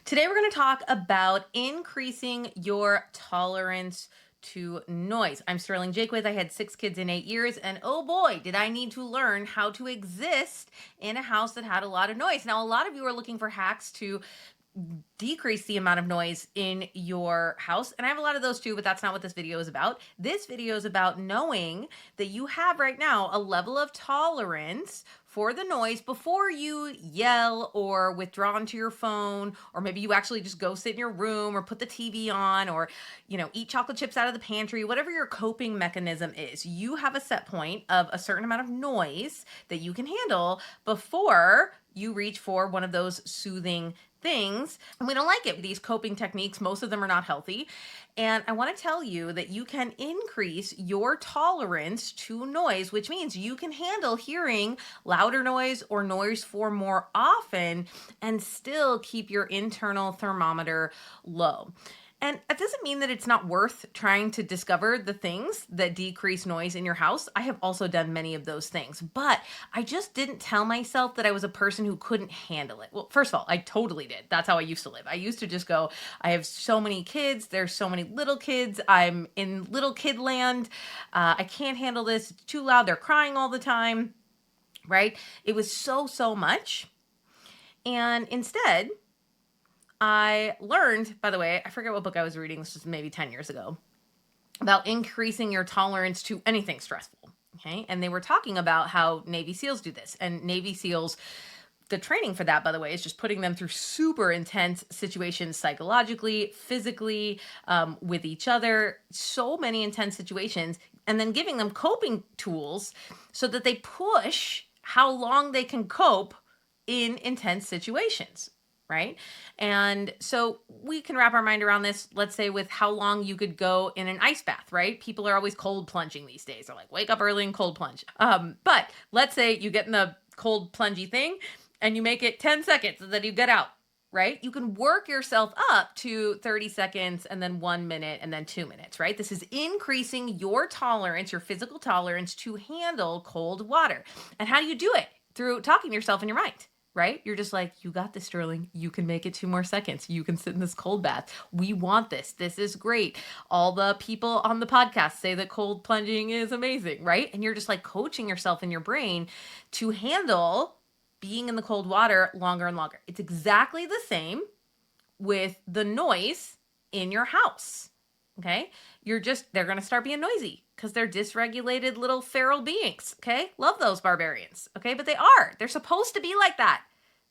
Today, we're going to talk about increasing your tolerance to noise. I'm Sterling Jakewith. I had 6 kids in 8 years, and oh boy, did I need to learn how to exist in a house that had a lot of noise. Now, a lot of you are looking for hacks to decrease the amount of noise in your house. And I have a lot of those too, but that's not what this video is about. This video is about knowing that you have right now a level of tolerance for the noise before you yell or withdraw onto your phone, or maybe you actually just go sit in your room or put the TV on, or eat chocolate chips out of the pantry. Whatever your coping mechanism is, you have a set point of a certain amount of noise that you can handle before you reach for one of those soothing things. And we don't like it. These coping techniques, most of them are not healthy. And I want to tell you that you can increase your tolerance to noise, which means you can handle hearing louder noise or noise for more often and still keep your internal thermometer low. And that doesn't mean that it's not worth trying to discover the things that decrease noise in your house. I have also done many of those things, but I just didn't tell myself that I was a person who couldn't handle it. Well, first of all, I totally did. That's how I used to live. I used to just go, I have so many kids. There's so many little kids. I'm in little kid land. I can't handle this. It's too loud. They're crying all the time, right? It was so much. And instead, I learned, by the way, I forget what book I was reading, this was maybe 10 years ago, about increasing your tolerance to anything stressful. Okay. And they were talking about how Navy SEALs do this. And Navy SEALs, the training for that, by the way, is just putting them through super intense situations psychologically, physically, with each other, so many intense situations, and then giving them coping tools so that they push how long they can cope in intense situations. Right. And so we can wrap our mind around this, let's say, with how long you could go in an ice bath, right? People are always cold plunging these days. They're like, wake up early and cold plunge. But let's say you get in the cold plungy thing and you make it 10 seconds and then you get out, right? You can work yourself up to 30 seconds and then 1 minute and then 2 minutes, right? This is increasing your tolerance, your physical tolerance to handle cold water. And how do you do it? Through talking to yourself in your mind. Right? You're just like, you got this, Sterling. You can make it 2 more seconds. You can sit in this cold bath. We want this. This is great. All the people on the podcast say that cold plunging is amazing, right? And you're just like coaching yourself in your brain to handle being in the cold water longer and longer. It's exactly the same with the noise in your house. Okay? They're going to start being noisy because they're dysregulated little feral beings. Okay? Love those barbarians. Okay? But they're supposed to be like that.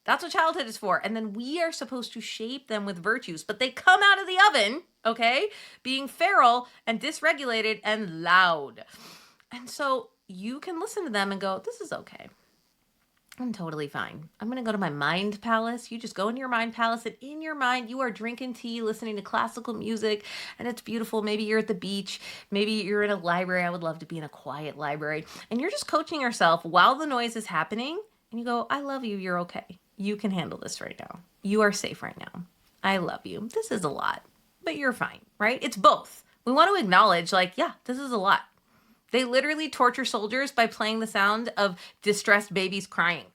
That's what childhood is for. And then we are supposed to shape them with virtues, but they come out of the oven, okay, being feral and dysregulated and loud. And so you can listen to them and go, this is okay. I'm totally fine. I'm going to go to my mind palace. You just go into your mind palace, and in your mind, you are drinking tea, listening to classical music, and it's beautiful. Maybe you're at the beach. Maybe you're in a library. I would love to be in a quiet library. And you're just coaching yourself while the noise is happening. And you go, I love you. You're okay. You can handle this right now. You are safe right now. I love you. This is a lot, but you're fine, right? It's both. We want to acknowledge, like, yeah, this is a lot. They literally torture soldiers by playing the sound of distressed babies crying,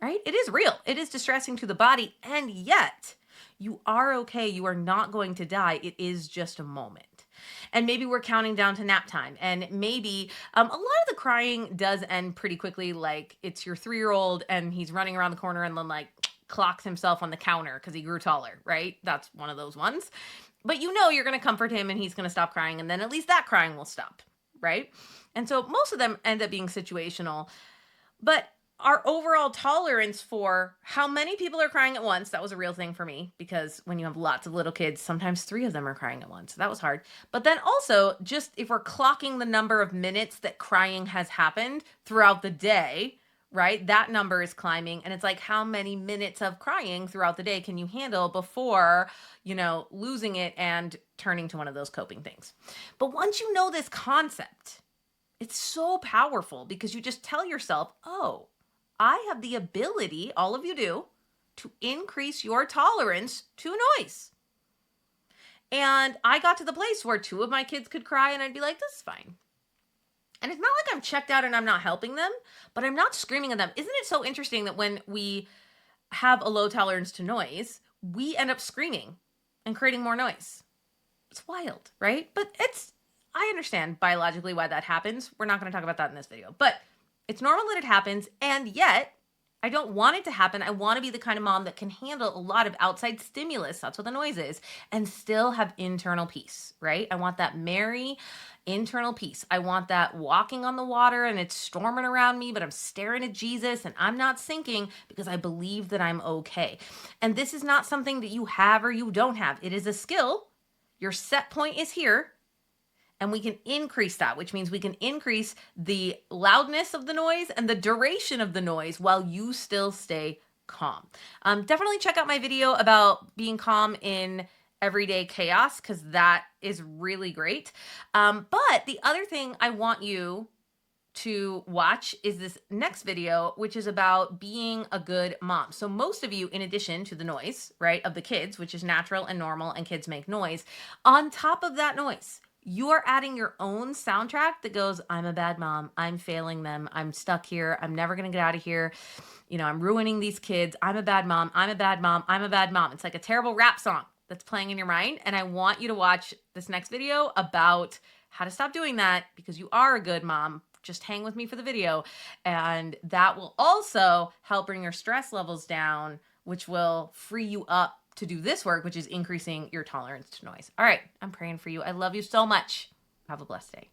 right? It is real. It is distressing to the body. And yet you are okay. You are not going to die. It is just a moment. And maybe we're counting down to nap time. And maybe a lot of the crying does end pretty quickly. Like it's your 3-year-old and he's running around the corner and then like clocks himself on the counter because he grew taller, right? That's one of those ones. But you're going to comfort him and he's going to stop crying. And then at least that crying will stop, right? And so most of them end up being situational. But our overall tolerance for how many people are crying at once, that was a real thing for me, because when you have lots of little kids, sometimes 3 of them are crying at once. So that was hard. But then also, just if we're clocking the number of minutes that crying has happened throughout the day, right? That number is climbing. And it's like, how many minutes of crying throughout the day can you handle before, losing it and turning to one of those coping things? But once you know this concept, it's so powerful because you just tell yourself, oh, I have the ability, all of you do, to increase your tolerance to noise. And I got to the place where 2 of my kids could cry and I'd be like, this is fine. And it's not like I'm checked out and I'm not helping them, but I'm not screaming at them. Isn't it so interesting that when we have a low tolerance to noise, we end up screaming and creating more noise. It's wild, right? But I understand biologically why that happens. We're not going to talk about that in this video, but it's normal that it happens. And yet, I don't want it to happen. I want to be the kind of mom that can handle a lot of outside stimulus. That's what the noise is, and still have internal peace, right? I want that merry internal peace. I want that walking on the water and it's storming around me, but I'm staring at Jesus and I'm not sinking because I believe that I'm okay. And this is not something that you have or you don't have. It is a skill. Your set point is here. And we can increase that, which means we can increase the loudness of the noise and the duration of the noise while you still stay calm. Definitely check out my video about being calm in everyday chaos, because that is really great. But the other thing I want you to watch is this next video, which is about being a good mom. So most of you, in addition to the noise, right, of the kids, which is natural and normal, and kids make noise, on top of that noise, you are adding your own soundtrack that goes, I'm a bad mom, I'm failing them, I'm stuck here, I'm never gonna get out of here, I'm ruining these kids, I'm a bad mom, I'm a bad mom, I'm a bad mom. It's like a terrible rap song that's playing in your mind. And I want you to watch this next video about how to stop doing that, because you are a good mom. Just hang with me for the video. And that will also help bring your stress levels down, which will free you up to do this work, which is increasing your tolerance to noise. All right, I'm praying for you. I love you so much. Have a blessed day.